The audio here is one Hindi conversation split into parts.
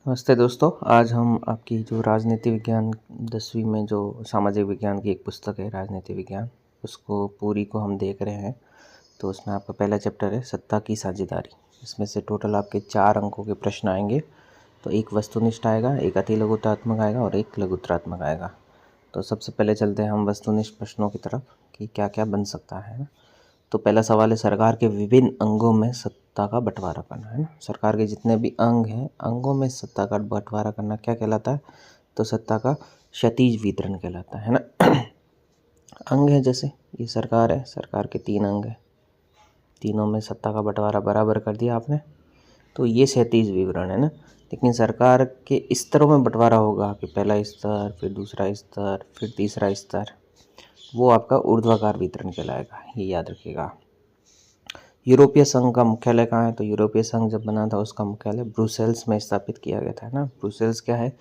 नमस्ते दोस्तों। आज हम आपकी जो राजनीति विज्ञान 10वीं में जो सामाजिक विज्ञान की एक पुस्तक है राजनीति विज्ञान, उसको पूरी को हम देख रहे हैं। तो उसमें आपका पहला चैप्टर है सत्ता की साझेदारी। इसमें से टोटल आपके 4 अंकों के प्रश्न आएंगे। तो एक वस्तुनिष्ठ आएगा, एक अतिलघुत्तरात्मक आएगा और एक लघुत्तरात्मक आएगा। तो सबसे पहले चलते हैं हम वस्तुनिष्ठ प्रश्नों की तरफ कि क्या क्या बन सकता है। तो पहला सवाल है सरकार के विभिन्न अंगों में सत्ता का बंटवारा करना, है ना। सरकार के जितने भी अंग हैं, अंगों में सत्ता का बंटवारा करना क्या कहलाता है? तो सत्ता का क्षैतिज वितरण कहलाता है ना। अंग है, जैसे ये सरकार है, सरकार के 3 अंग हैं, तीनों में सत्ता का बंटवारा बराबर कर दिया आपने, तो ये क्षैतिज विवरण है ना। लेकिन सरकार के स्तरों में बंटवारा होगा कि पहला स्तर, फिर दूसरा स्तर, फिर तीसरा स्तर, वो आपका ऊर्ध्वाधर वितरण कहलाएगा, ये याद रखिएगा। यूरोपीय संघ का मुख्यालय कहाँ है? तो यूरोपीय संघ जब बना था उसका मुख्यालय ब्रुसेल्स में स्थापित किया गया था ना। ब्रुसेल्स क्या है?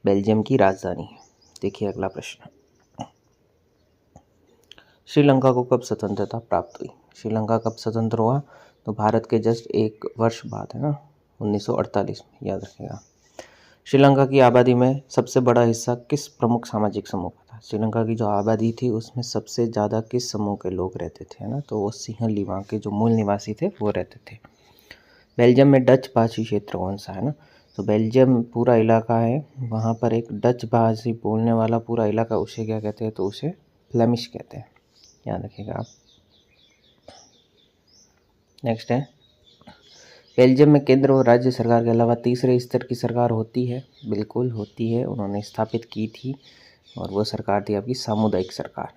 बेल्जियम की राजधानी है। देखिए अगला प्रश्न, श्रीलंका को कब स्वतंत्रता प्राप्त हुई? श्रीलंका कब स्वतंत्र हुआ? तो भारत के जस्ट 1 वर्ष बाद, है ना, 1948 में, याद रखिएगा। श्रीलंका की आबादी में सबसे बड़ा हिस्सा किस प्रमुख सामाजिक समूह का था? श्रीलंका की जो आबादी थी उसमें सबसे ज़्यादा किस समूह के लोग रहते थे, है ना? तो वो सिंहली, वहाँ के जो मूल निवासी थे वो रहते थे। बेल्जियम में डच भाषी क्षेत्र कौन सा है ना? तो बेल्जियम पूरा इलाका है, वहाँ पर एक डच भाषी बोलने वाला पूरा इलाका, उसे क्या कहते हैं? तो उसे फ्लेमिश कहते हैं, याद रखिएगा आप। नेक्स्ट है, बेल्जियम में केंद्र और राज्य सरकार के अलावा तीसरे स्तर की सरकार होती है? बिल्कुल होती है, उन्होंने स्थापित की थी, और वो सरकार थी आपकी सामुदायिक सरकार,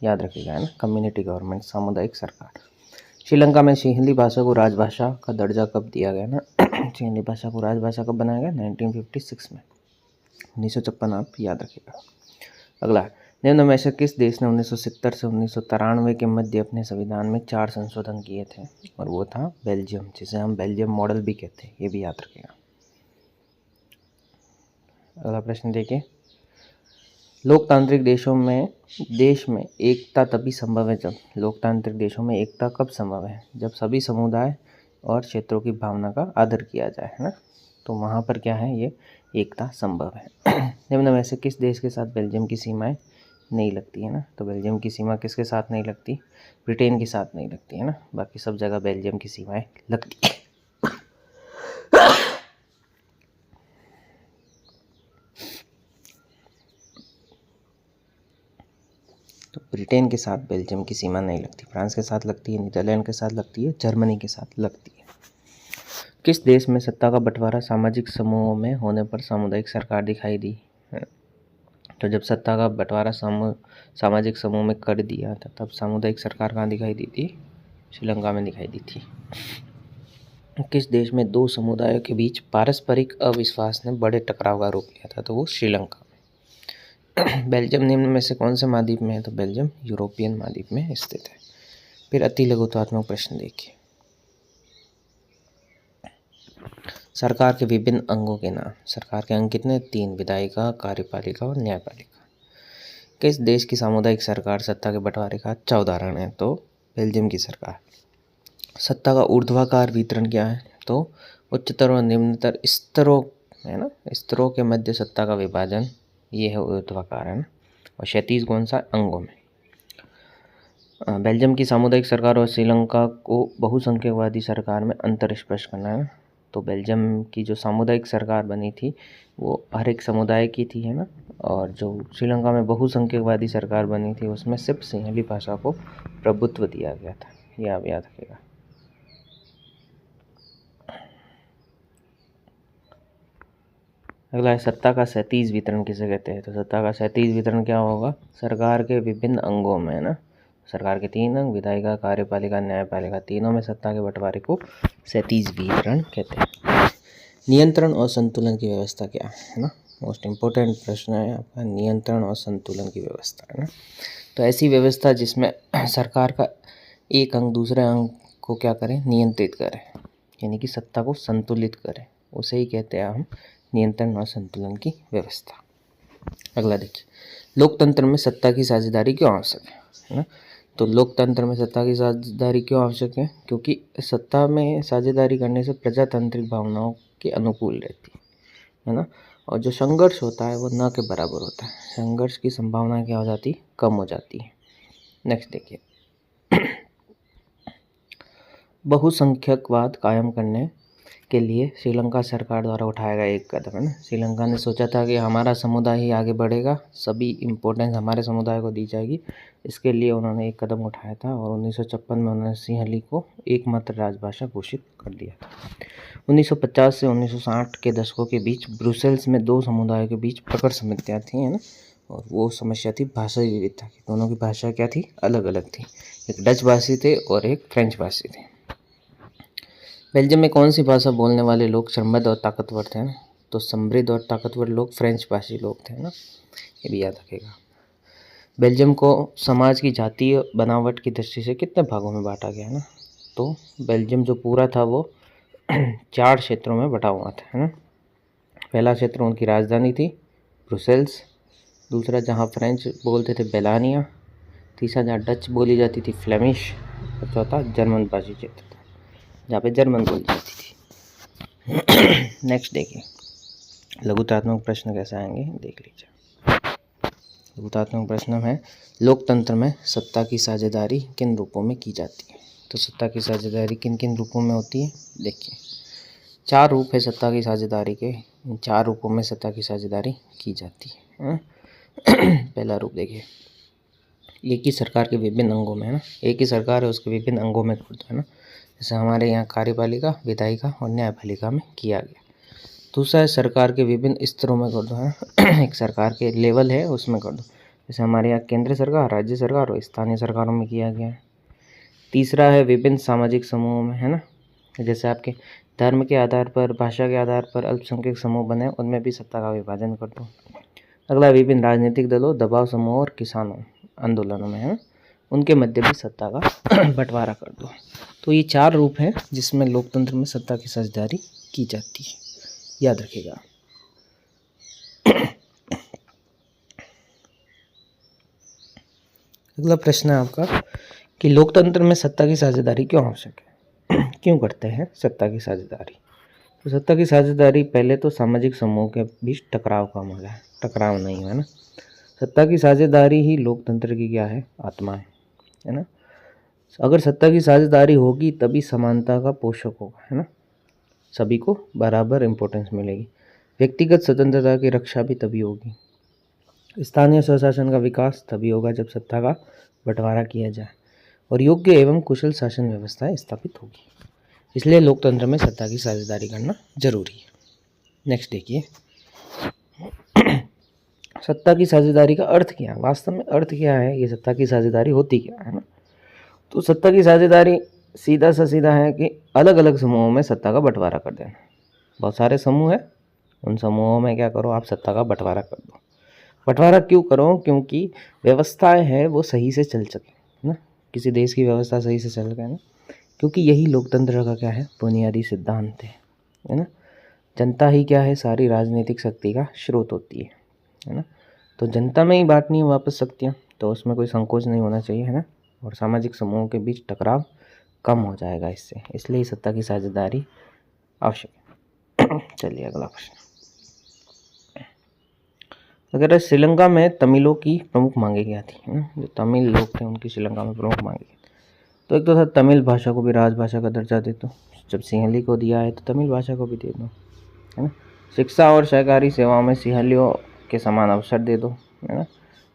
याद रखिएगा, है ना, कम्युनिटी गवर्नमेंट, सामुदायिक सरकार। श्रीलंका में सिंहली भाषा को राजभाषा का दर्जा कब दिया गया ना? सिंहली भाषा को राजभाषा कब बनाया गया? 1956 में, 1956 आप याद रखिएगा। अगला, निम्न में से किस देश ने 1970 से 1993 के मध्य अपने संविधान में 4 संशोधन किए थे? और वो था बेल्जियम, जिसे हम बेल्जियम मॉडल भी कहते हैं, ये भी याद रखिएगा। अगला प्रश्न देखिए, लोकतांत्रिक देश में एकता तभी संभव है जब, लोकतांत्रिक देशों में एकता कब संभव है? जब सभी समुदाय और क्षेत्रों की भावना का आदर किया जाए, है ना। तो वहाँ पर क्या है, ये एकता संभव है। निम्न में से किस देश के साथ बेल्जियम की सीमाएं नहीं लगती, है ना? तो बेल्जियम की सीमा किसके साथ नहीं लगती? ब्रिटेन के साथ नहीं लगती, है ना। बाकी सब जगह बेल्जियम की सीमाएं लगती है। तो ब्रिटेन के साथ बेल्जियम की सीमा नहीं लगती, फ्रांस के साथ लगती है, नीदरलैंड के साथ लगती है, जर्मनी के साथ लगती है। किस देश में सत्ता का बंटवारा सामाजिक समूहों में होने पर सामुदायिक सरकार दिखाई दी? तो जब सत्ता का बंटवारा सामाजिक समूह में कर दिया था, तब सामुदायिक सरकार कहाँ दिखाई दी थी? श्रीलंका में दिखाई दी थी। किस देश में 2 समुदायों के बीच पारस्परिक अविश्वास ने बड़े टकराव का रूप लिया था? तो वो श्रीलंका। बेल्जियम निम्न में से कौन से महाद्वीप में है? तो बेल्जियम यूरोपियन महाद्वीप में स्थित है। फिर अति लघुत्वात्मक प्रश्न देखिए, सरकार के विभिन्न अंगों के नाम। सरकार के अंग कितने? 3, विधायिका, कार्यपालिका और न्यायपालिका। किस देश की सामुदायिक सरकार सत्ता के बंटवारे का अच्छा उदाहरण है? तो बेल्जियम की सरकार। सत्ता का ऊर्ध्वाधर वितरण क्या है? तो उच्चतर और निम्नतर स्तरों, है ना, स्तरों के मध्य सत्ता का विभाजन, ये है ऊर्ध्वाधर, है ना। और क्षैतिज कौन सा? अंगों में। बेल्जियम की सामुदायिक सरकार और श्रीलंका को बहुसंख्यकवादी सरकार में अंतर स्पष्ट करना है। तो बेल्जियम की जो सामुदायिक सरकार बनी थी वो हर एक समुदाय की थी, है ना। और जो श्रीलंका में बहुसंख्यकवादी सरकार बनी थी उसमें सिर्फ सिंहली भाषा को प्रभुत्व दिया गया था, ये आप याद रखिएगा। अगला है सत्ता का क्षैतिज वितरण किसे कहते हैं? तो सत्ता का क्षैतिज वितरण क्या होगा? सरकार के विभिन्न अंगों में, है ना, सरकार के 3 अंग, विधायिका, कार्यपालिका, न्यायपालिका, तीनों में सत्ता के बंटवारे को क्षैतिज वितरण कहते हैं। नियंत्रण और संतुलन की व्यवस्था क्या है ना? मोस्ट इम्पोर्टेंट प्रश्न है आपका, नियंत्रण और संतुलन की व्यवस्था, है ना। तो ऐसी व्यवस्था जिसमें सरकार का एक अंग दूसरे अंग को क्या करें? नियंत्रित करें, यानी कि सत्ता को संतुलित करें, उसे ही कहते हैं हम नियंत्रण और संतुलन की व्यवस्था। अगला देखिए, लोकतंत्र में सत्ता की साझेदारी क्यों आवश्यक है ना? तो लोकतंत्र में सत्ता की साझेदारी क्यों आवश्यक है? क्योंकि सत्ता में साझेदारी करने से प्रजातांत्रिक भावनाओं के अनुकूल रहती है। है ना। और जो संघर्ष होता है वो न के बराबर होता है, संघर्ष की संभावना क्या हो जाती है, कम हो जाती है। नेक्स्ट देखिए, बहुसंख्यकवाद कायम करने के लिए श्रीलंका सरकार द्वारा उठाया गया एक कदम, है ना। श्रीलंका ने सोचा था कि हमारा समुदाय ही आगे बढ़ेगा, सभी इम्पोर्टेंस हमारे समुदाय को दी जाएगी। इसके लिए उन्होंने एक कदम उठाया था और 1956 में उन्होंने सिंहली को एकमात्र राजभाषा घोषित कर दिया था। 1950 से 1960 के दशकों के बीच ब्रुसेल्स में दो समुदायों के बीच प्रखर समस्या थी, है ना। और वो समस्या थी भाषाई विविधता की। दोनों की भाषा क्या थी, अलग अलग थी। एक डच भाषी थे और एक फ्रेंच भाषी थे। बेल्जियम में कौन सी भाषा बोलने वाले लोग समृद्ध और ताकतवर थे ना, तो समृद्ध और ताकतवर लोग फ्रेंच भाषी लोग थे ना, ये भी याद रखेगा। बेल्जियम को समाज की जातीय बनावट की दृष्टि से कितने भागों में बांटा गया है ना, तो बेल्जियम जो पूरा था वो 4 क्षेत्रों में बटा हुआ था, है ना। पहला क्षेत्र उनकी राजधानी थी ब्रुसेल्स, दूसरा जहाँ फ्रेंच बोलते थे बेलानिया, तीसरा जहाँ डच बोली जाती थी फ्लेमिश, और चौथा जर्मन भाषी क्षेत्र था जहाँ पे जर्मन बोली जाती थी। नेक्स्ट देखिए, लघुतात्मक प्रश्न कैसे आएंगे देख लीजिए। लघुतात्मक प्रश्न है, लोकतंत्र में सत्ता की साझेदारी किन रूपों में की जाती है। तो सत्ता की साझेदारी किन किन रूपों में होती है, देखिए 4 रूप है सत्ता की साझेदारी के। इन 4 रूपों में सत्ता की साझेदारी की जाती है। पहला रूप देखिए, एक ही सरकार के विभिन्न अंगों में, है ना। एक ही सरकार है, उसके विभिन्न अंगों में करता है ना। जैसे हमारे यहाँ कार्यपालिका, विधायिका और न्यायपालिका में किया गया। दूसरा है सरकार के विभिन्न स्तरों में कर दो, है। एक सरकार के लेवल है उसमें कर दो, जैसे हमारे यहाँ केंद्र सरकार, राज्य सरकार और स्थानीय सरकारों में किया गया है। तीसरा है विभिन्न सामाजिक समूहों में, है ना। जैसे आपके धर्म के आधार पर, भाषा के आधार पर अल्पसंख्यक समूह बने, उनमें भी सत्ता का विभाजन कर दो। अगला विभिन्न राजनीतिक दलों, दबाव समूहों और किसानों आंदोलनों में, है, उनके मध्य भी सत्ता का बंटवारा कर दो। तो ये 4 रूप हैं जिसमें लोकतंत्र में सत्ता की साझेदारी की जाती है, याद रखिएगा। अगला प्रश्न है आपका कि लोकतंत्र में सत्ता की साझेदारी क्यों आवश्यक है, क्यों करते हैं सत्ता की साझेदारी। तो सत्ता की साझेदारी पहले तो सामाजिक समूह के बीच टकराव कम हो जाए, टकराव नहीं, है ना। सत्ता की साझेदारी ही लोकतंत्र की क्या है, आत्मा है ना। अगर सत्ता की साझेदारी होगी तभी समानता का पोषक होगा, है ना। सभी को बराबर इम्पोर्टेंस मिलेगी। व्यक्तिगत स्वतंत्रता की रक्षा भी तभी होगी। स्थानीय स्वशासन का विकास तभी होगा जब सत्ता का बंटवारा किया जाए और योग्य एवं कुशल शासन व्यवस्थाएं स्थापित होगी। इसलिए लोकतंत्र में सत्ता की साझेदारी करना जरूरी है। नेक्स्ट देखिए, सत्ता की साझेदारी का अर्थ क्या है, वास्तव में अर्थ क्या है, ये सत्ता की साझेदारी होती क्या है ना। तो सत्ता की साझेदारी सीधा सा सीधा है कि अलग अलग समूहों में सत्ता का बंटवारा कर देना। बहुत सारे समूह हैं, उन समूहों में क्या करो, आप सत्ता का बंटवारा कर दो। बंटवारा क्यों करो, क्योंकि व्यवस्थाएं है वो सही से चल सके ना, किसी देश की व्यवस्था सही से चल सके ना, क्योंकि यही लोकतंत्र का क्या है, बुनियादी सिद्धांत है ना। जनता ही क्या है, सारी राजनीतिक शक्ति का स्रोत होती है ना। तो जनता में ही बांटनी है वापस शक्तियाँ, तो उसमें कोई संकोच नहीं होना चाहिए, है ना। और सामाजिक समूहों के बीच टकराव कम हो जाएगा इससे, इसलिए सत्ता की साझेदारी आवश्यक है। चलिए अगला प्रश्न, अगर श्रीलंका में तमिलों की प्रमुख मांगे क्या थी, है ना। जो तमिल लोग थे उनकी श्रीलंका में प्रमुख मांगे, तो एक तो था तमिल भाषा को भी राजभाषा का दर्जा दे दो, जब सिंहली को दिया है तो तमिल भाषा को भी दे दो, है ना। शिक्षा और सहकारी सेवाओं में सिंहलियों के समान अवसर दे दो, है ना।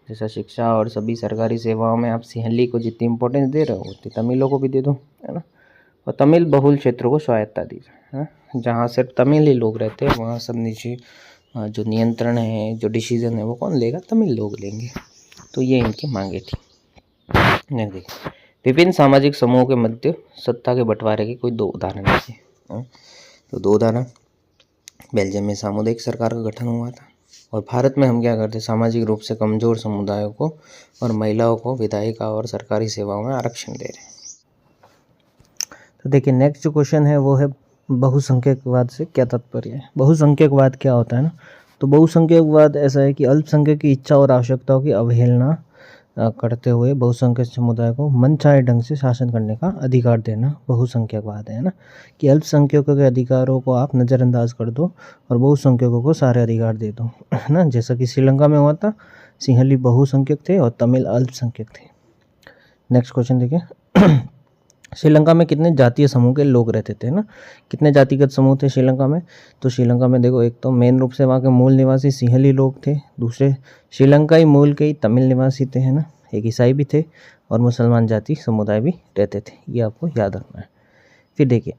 जैसा शिक्षा और सभी सरकारी सेवाओं में आप सिंहली को जितनी इंपॉर्टेंस दे रहे हो उतनी तमिलों को भी दे दो, है ना। और तमिल बहुल क्षेत्रों को स्वायत्ता दीजिए, है ना। जहाँ सिर्फ तमिल ही लोग रहते हैं वहाँ सब निजी जो नियंत्रण है, जो डिसीजन है वो कौन लेगा, तमिल लोग लेंगे। तो ये इनकी मांगे थी। नहीं देखिए, विभिन्न सामाजिक समूहों के मध्य सत्ता के बंटवारे के कोई 2 उदाहरण हैं। तो 2 उदाहरण, बेल्जियम में सामुदायिक सरकार का गठन हुआ था और भारत में हम क्या करते, सामाजिक रूप से कमजोर समुदायों को और महिलाओं को विधायिका और सरकारी सेवाओं में आरक्षण दे रहे हैं। तो देखिए नेक्स्ट जो क्वेश्चन है वो है बहुसंख्यकवाद से क्या तात्पर्य है। बहुसंख्यकवाद क्या होता है ना, तो बहुसंख्यकवाद ऐसा है कि अल्पसंख्यक की इच्छा और आवश्यकताओं की अवहेलना करते हुए बहुसंख्यक समुदाय को मनचाहे ढंग से शासन करने का अधिकार देना बहुसंख्यकवाद है ना, कि अल्पसंख्यकों के अधिकारों को आप नज़रअंदाज कर दो और बहुसंख्यकों को सारे अधिकार दे दो, है ना। जैसा कि श्रीलंका में हुआ था, सिंहली बहुसंख्यक थे और तमिल अल्पसंख्यक थे। नेक्स्ट क्वेश्चन देखिए, श्रीलंका में कितने जातीय समूह के लोग रहते थे ना, कितने जातिगत समूह थे श्रीलंका में। तो श्रीलंका में देखो, एक तो मेन रूप से वहाँ के मूल निवासी सिंहली लोग थे, दूसरे श्रीलंकाई मूल के ही तमिल निवासी थे, है ना, एक ईसाई भी थे और मुसलमान जाति समुदाय भी रहते थे। ये आपको याद रखना है। फिर देखिए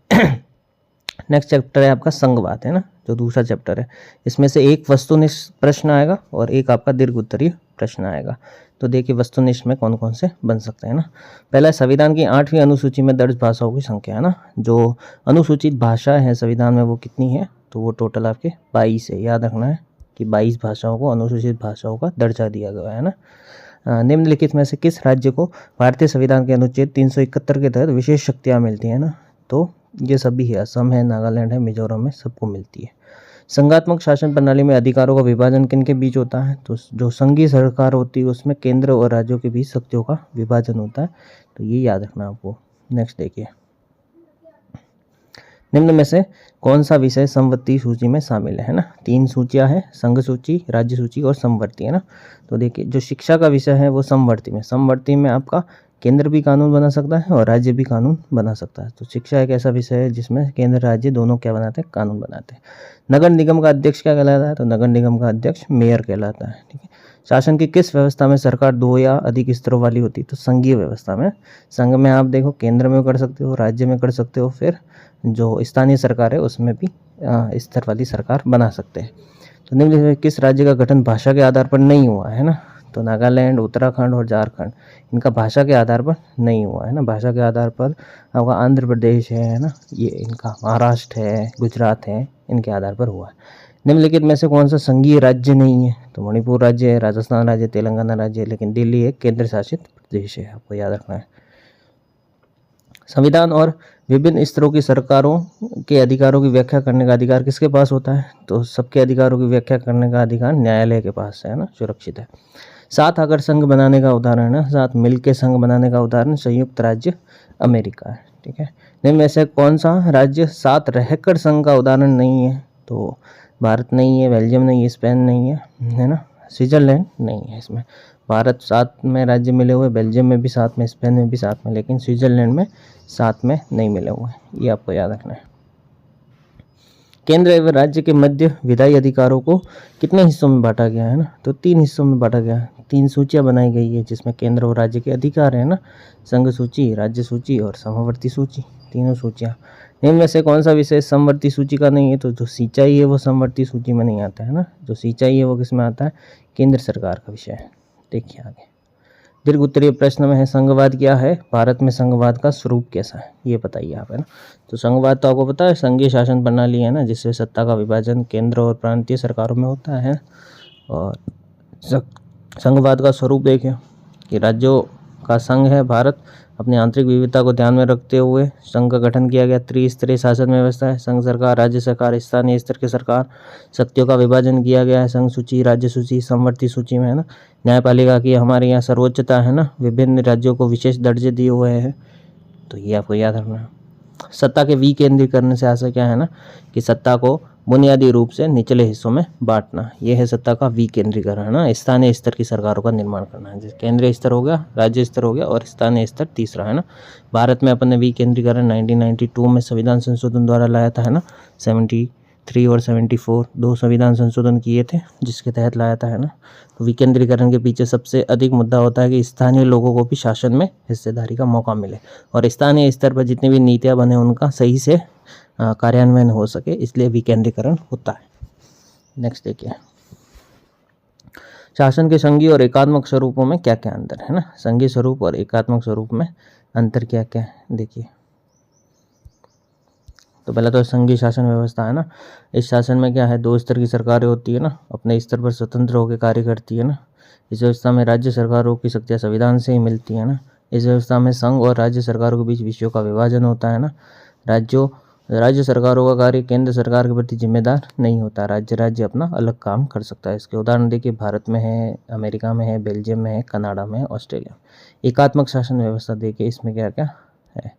नेक्स्ट चैप्टर है आपका संघवाद, है ना, जो दूसरा चैप्टर है। इसमें से एक वस्तुनिष्ठ प्रश्न आएगा और एक आपका दीर्घ उत्तरीय प्रश्न आएगा। तो देखिए वस्तुनिष्ठ में कौन कौन से बन सकते हैं ना। पहला, संविधान की 8वीं अनुसूची में दर्ज भाषाओं की संख्या, है ना। जो अनुसूचित भाषा है संविधान में वो कितनी है, तो वो टोटल आपके 22 है। याद रखना है कि 22 भाषाओं को अनुसूचित भाषाओं का दर्जा दिया गया है ना। निम्नलिखित में से किस राज्य को भारतीय संविधान के अनुच्छेद 371 के तहत विशेष शक्तियाँ मिलती हैं ना, तो ये सभी है, असम है, नागालैंड है, मिजोरम है, सबको मिलती है। संघात्मक शासन प्रणाली में अधिकारों का विभाजन किन के बीच होता है, तो जो संघीय सरकार होती है उसमें केंद्र और राज्यों के बीच शक्तियों का विभाजन होता है, तो ये याद रखना आपको। नेक्स्ट देखिए, निम्न में से कौन सा विषय समवर्ती सूची में शामिल है ना। 3 सूचियां हैं, संघ सूची, राज्य सूची और समवर्ती, है ना। तो देखिए जो शिक्षा का विषय है वो समवर्ती में आपका केंद्र भी कानून बना सकता है और राज्य भी कानून बना सकता है। तो शिक्षा एक ऐसा विषय है जिसमें केंद्र राज्य दोनों क्या बनाते हैं, कानून बनाते हैं। नगर निगम का अध्यक्ष क्या कहलाता है, तो नगर निगम का अध्यक्ष मेयर कहलाता है, ठीक है। शासन की किस व्यवस्था में सरकार 2 या अधिक स्तरों वाली होती है, तो संघीय व्यवस्था में। संघ में आप देखो केंद्र में कर सकते हो, राज्य में कर सकते हो, फिर जो स्थानीय सरकार है उसमें भी स्तर वाली सरकार बना सकते हैं। तो निम्नलिखित में किस राज्य का गठन भाषा के आधार पर नहीं हुआ है ना, तो नागालैंड, उत्तराखंड और झारखंड, इनका भाषा के आधार पर नहीं हुआ है ना। भाषा के आधार पर आपका आंध्र प्रदेश है ना, ये इनका महाराष्ट्र है, गुजरात है, इनके आधार पर हुआ है। निम्नलिखित में से कौन सा संघीय राज्य नहीं है, तो मणिपुर राज्य है, राजस्थान राज्य, तेलंगाना राज्य है, लेकिन दिल्ली एक केंद्र शासित प्रदेश है, आपको याद रखना है। संविधान और विभिन्न स्तरों की सरकारों के अधिकारों की व्याख्या करने का अधिकार किसके पास होता है, तो सबके अधिकारों की व्याख्या करने का अधिकार न्यायालय के पास है ना, सुरक्षित है। 7 आकर संघ बनाने का उदाहरण है, 7 मिलके संघ बनाने का उदाहरण संयुक्त राज्य अमेरिका है, ठीक है। निम्न में से कौन सा राज्य 7 रहकर संघ का उदाहरण नहीं है, तो भारत नहीं है, बेल्जियम नहीं है, स्पेन नहीं है ना, स्विट्जरलैंड नहीं है। इसमें भारत 7 में राज्य मिले हुए, बेल्जियम में भी 7 में, स्पेन में भी 7 में, लेकिन स्विट्जरलैंड में 7 में नहीं मिले हुए, ये आपको याद रखना है। केंद्र एवं राज्य के मध्य विधायी अधिकारों को कितने हिस्सों में बांटा गया है ना, तो 3 हिस्सों में बांटा गया है। 3 सूचियां बनाई गई है जिसमें केंद्र और राज्य के अधिकार है ना, संघ सूची, राज्य सूची और समवर्ती सूची, तीनों सूचियां। इनमें से कौन सा विषय समवर्ती सूची का नहीं है, तो जो सिंचाई है वो समवर्ती सूची में नहीं आता है ना। जो सिंचाई है वो किस में आता है, केंद्र सरकार का विषय है। देखिए आगे दीर्घ उत्तरीय प्रश्न में है, संघवाद क्या है, भारत में संघवाद का स्वरूप कैसा है, ये बताइए आप, है ना। तो संघवाद तो आपको पता है संघीय शासन प्रणाली है ना, जिससे सत्ता का विभाजन केंद्र और प्रांतीय सरकारों में होता है। और संघवाद का स्वरूप देखिए कि राज्यों का संघ है भारत, अपनी आंतरिक विविधता को ध्यान में रखते हुए संघ का गठन किया गया। त्रिस्तरीय शासन व्यवस्था है, संघ सरकार, राज्य सरकार, स्थानीय स्तर की सरकार, शक्तियों का विभाजन किया गया है, संघ सूची, राज्य सूची, समवर्ती सूची में, है ना। न्यायपालिका की हमारे यहाँ सर्वोच्चता है ना, विभिन्न राज्यों को विशेष दर्जे दिए हुए हैं, तो ये आपको याद रखना है। सत्ता के विकेंद्रीकरण से आशय क्या है ना, कि सत्ता को बुनियादी रूप से निचले हिस्सों में बांटना, यह है सत्ता का विकेंद्रीकरण ना। स्थानीय स्तर की सरकारों का निर्माण करना है, जैसे केंद्रीय स्तर हो गया, राज्य स्तर हो गया और स्थानीय स्तर तीसरा है ना। भारत में अपन ने विकेंद्रीकरण 1992 में संविधान संशोधन द्वारा लाया था, है ना। 73 और 74 2 संविधान संशोधन किए थे जिसके तहत लाया था, है ना। तो विकेंद्रीकरण के पीछे सबसे अधिक मुद्दा होता है कि स्थानीय लोगों को भी शासन में हिस्सेदारी का मौका मिले और स्थानीय स्तर पर जितनी भी नीतियाँ बने उनका सही से कार्यान्वयन हो सके, इसलिए विकेंद्रीकरण होता है। नेक्स्ट देखिए, शासन के संघीय और एकात्मक स्वरूपों में क्या क्या अंतर है ना। संघीय स्वरूप और एकात्मक स्वरूप में अंतर क्या क्या है देखिए। तो पहला तो संघीय शासन व्यवस्था है ना, इस शासन में क्या है, 2 स्तर की सरकारें होती है ना, अपने स्तर पर स्वतंत्र होकर कार्य करती है ना। इस व्यवस्था में राज्य सरकारों की शक्तियाँ संविधान से ही मिलती है ना। इस व्यवस्था में संघ और राज्य सरकारों के बीच विषयों का विभाजन होता है ना। राज्यों राज्य सरकारों का कार्य केंद्र सरकार के प्रति जिम्मेदार नहीं होता, राज्य राज्य अपना अलग काम कर सकता है। इसके उदाहरण देखिए, भारत में है, अमेरिका में है, बेल्जियम में है, कनाडा में है, ऑस्ट्रेलिया में। एकात्मक शासन व्यवस्था देखिए, इसमें क्या क्या है।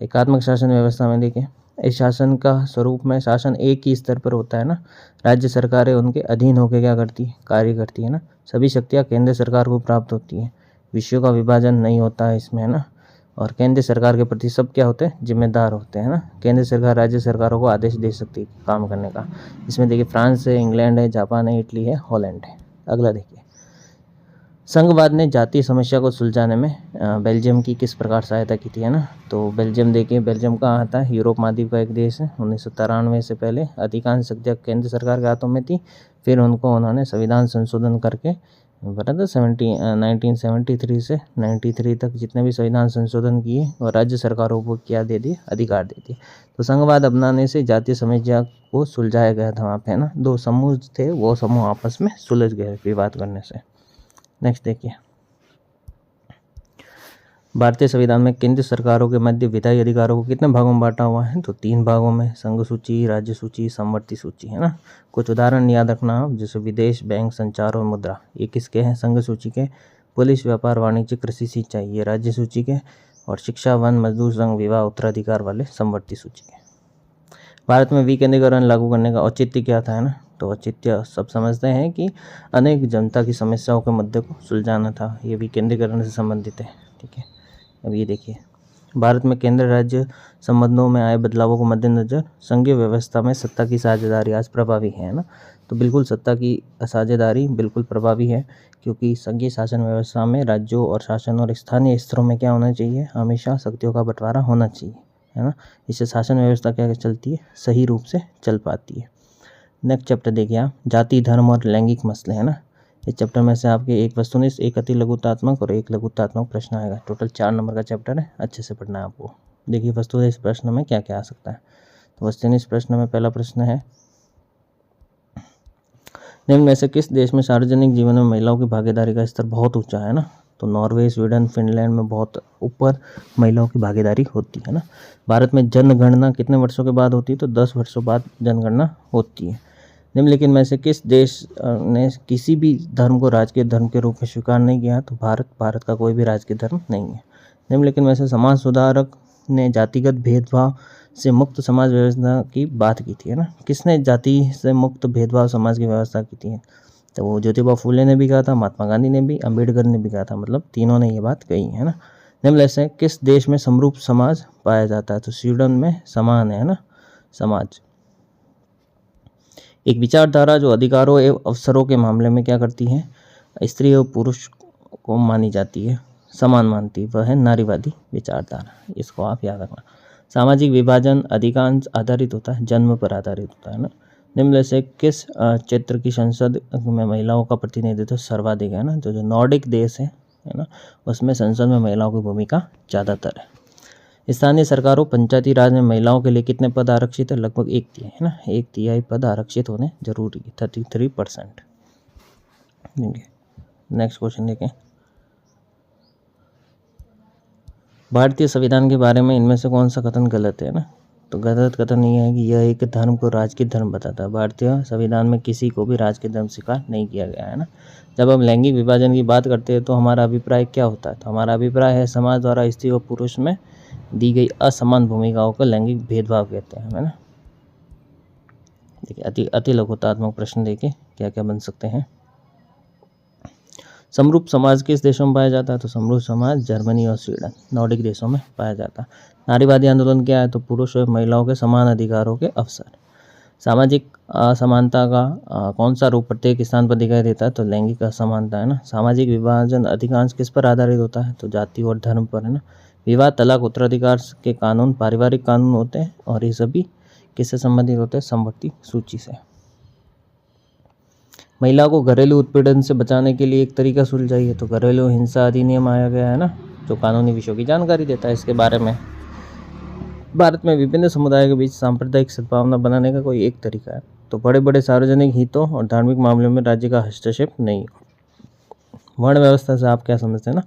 एकात्मक शासन व्यवस्था में देखिए, इस शासन का स्वरूप में शासन एक ही स्तर पर होता है ना, राज्य सरकारें उनके अधीन होकर क्या करती है, कार्य करती है ना, सभी शक्तियाँ केंद्र सरकार को प्राप्त होती हैं, विषयों का विभाजन नहीं होता है इसमें, है ना, और केंद्र सरकार के प्रति सब क्या होते हैं, जिम्मेदार होते हैं ना। केंद्र सरकार राज्य सरकारों को आदेश दे सकती है काम करने का। इसमें देखिए, फ्रांस है, इंग्लैंड है, जापान है, इटली है, हॉलैंड है। अगला देखिए, संघवाद ने जातीय समस्या को सुलझाने में बेल्जियम की किस प्रकार सहायता की थी, है ना। तो बेल्जियम देखिए, बेल्जियम कहाँ आता है, यूरोप महाद्वीप का एक देश है। 1993 से पहले अधिकांश शक्तियाँ केंद्र सरकार के हाथों में थी, फिर उन्होंने संविधान संशोधन करके बता था 1973 से 93 तक जितने भी संविधान संशोधन किए और राज्य सरकारों को क्या दे दिए, अधिकार दे दिए। तो संघवाद अपनाने से जातीय समस्या को सुलझाया गया था वहाँ पे, है ना। दो समूह थे, वो समूह आपस में सुलझ गए विवाद करने से। नेक्स्ट देखिए, भारतीय संविधान में केंद्र सरकारों के मध्य विधायी अधिकारों को कितने भागों में बांटा हुआ है, तो 3 भागों में, संघ सूची, राज्य सूची, समवर्ती सूची, है ना। कुछ उदाहरण याद रखना आप, जैसे विदेश, बैंक, संचार और मुद्रा, ये किसके हैं, संघ सूची के। पुलिस, व्यापार, वाणिज्य, कृषि, सिंचाई, ये राज्य सूची के। और शिक्षा, वन, मजदूर संघ, विवाह, उत्तराधिकार वाले समवर्ती सूची के। भारत में विकेंद्रीकरण लागू करने का औचित्य क्या था, है ना। तो औचित्य सब समझते हैं कि अनेक जनता की समस्याओं के मुद्दे को सुलझाना था, ये विकेंद्रीकरण से संबंधित है, ठीक है। अब ये देखिए, भारत में केंद्र राज्य संबंधों में आए बदलावों को मद्देनजर संघीय व्यवस्था में सत्ता की साझेदारी आज प्रभावी है ना। तो बिल्कुल सत्ता की साझेदारी बिल्कुल प्रभावी है, क्योंकि संघीय शासन व्यवस्था में राज्यों और शासन और स्थानीय स्तरों में क्या होना चाहिए, हमेशा शक्तियों का बंटवारा होना चाहिए, है ना। इससे शासन व्यवस्था क्या चलती है, सही रूप से चल पाती है। नेक्स्ट चैप्टर देखिए आप, जाति, धर्म और लैंगिक मसले, है ना। इस चैप्टर में से आपके एक वस्तुनिष्ठ, एक अति लघुतात्मक और एक लघुतात्मक प्रश्न आएगा। टोटल 4 नंबर का चैप्टर है, अच्छे से पढ़ना है आपको। देखिए, वस्तुनिष्ठ प्रश्न में क्या क्या आ सकता है। तो वस्तुनिष्ठ प्रश्न में पहला प्रश्न है, निम्न में से किस देश में सार्वजनिक जीवन में महिलाओं की भागीदारी का स्तर बहुत ऊंचा है ना। तो नॉर्वे, स्वीडन, फिनलैंड में बहुत ऊपर महिलाओं की भागीदारी होती है ना। भारत में जनगणना कितने वर्षों के बाद होती है, तो 10 वर्षों बाद जनगणना होती है। निम्नलिखित में से किस देश ने किसी भी धर्म को राजकीय धर्म के रूप में स्वीकार नहीं किया, तो भारत का कोई भी राजकीय धर्म नहीं है। निम्नलिखित में से समाज सुधारक ने जातिगत भेदभाव से मुक्त समाज व्यवस्था की बात की थी, है ना। किसने जाति से मुक्त भेदभाव समाज की व्यवस्था की थी, तो वो ज्योतिबा फूले ने भी कहा था, महात्मा गांधी ने भी, अम्बेडकर ने भी कहा था, मतलब तीनों ने ये बात कही है ना। निम्नलिखित से किस देश में समरूप समाज पाया जाता है, तो स्वीडन में समान है ना समाज। एक विचारधारा जो अधिकारों एवं अवसरों के मामले में क्या करती है, स्त्री और पुरुष को मानी जाती है, समान मानती, वह है नारीवादी विचारधारा। इसको आप याद रखना। सामाजिक विभाजन अधिकांश आधारित होता है, जन्म पर आधारित होता है ना। निम्न से किस क्षेत्र की संसद में महिलाओं का प्रतिनिधित्व सर्वाधिक है ना। तो जो नॉर्डिक देश है ना, उसमें संसद में महिलाओं की भूमिका ज़्यादातर है। स्थानीय सरकारों, पंचायती राज में महिलाओं के लिए कितने पद आरक्षित है, लगभग 1/3 है ना, 1/3 पद आरक्षित होने जरूरी है, 33%। नेक्स्ट क्वेश्चन देखें, भारतीय संविधान के बारे में इनमें से कौन सा कथन गलत है ना। तो गलत कथन ये है कि यह एक धर्म को राजकीय धर्म बताता है। भारतीय संविधान में किसी को भी राजकीय धर्म स्वीकार नहीं किया गया है ना। जब हम लैंगिक विभाजन की बात करते हैं तो हमारा अभिप्राय क्या होता है, तो हमारा अभिप्राय है समाज द्वारा स्त्री और पुरुष में दी गई असमान भूमिकाओं को लैंगिक भेदभाव कहते हैं, है ना। देखिए, अति लघुतात्मक प्रश्न देखिए क्या क्या बन सकते हैं। समरूप समाज किस देशों में पाया जाता है, तो समरूप समाज जर्मनी और स्वीडन, नॉर्डिक देशों में पाया जाता है। नारीवादी आंदोलन क्या है, तो पुरुष और महिलाओं के समान अधिकारों के अवसर। सामाजिक असमानता का कौन सा रूप प्रत्येक स्थान पर दिखाई देता है, तो लैंगिक असमानता, है ना। सामाजिक विभाजन अधिकांश किस पर आधारित होता है, तो जाति और धर्म पर, है ना। विवाह, तलाक, उत्तराधिकार के कानून पारिवारिक कानून होते हैं और ये सभी किससे संबंधित होते हैं, समवर्ती सूची से। महिला को घरेलू उत्पीड़न से बचाने के लिए एक तरीका सुलझाई है, तो घरेलू हिंसा अधिनियम आया गया है ना, जो कानूनी विषयों की जानकारी देता है इसके बारे में। भारत में विभिन्न समुदायों के बीच सांप्रदायिक सद्भावना बनाने का कोई एक तरीका है, तो बड़े बड़े सार्वजनिक हितों और धार्मिक मामलों में राज्य का हस्तक्षेप नहीं। वर्ण व्यवस्था से आप क्या समझते हैं ना,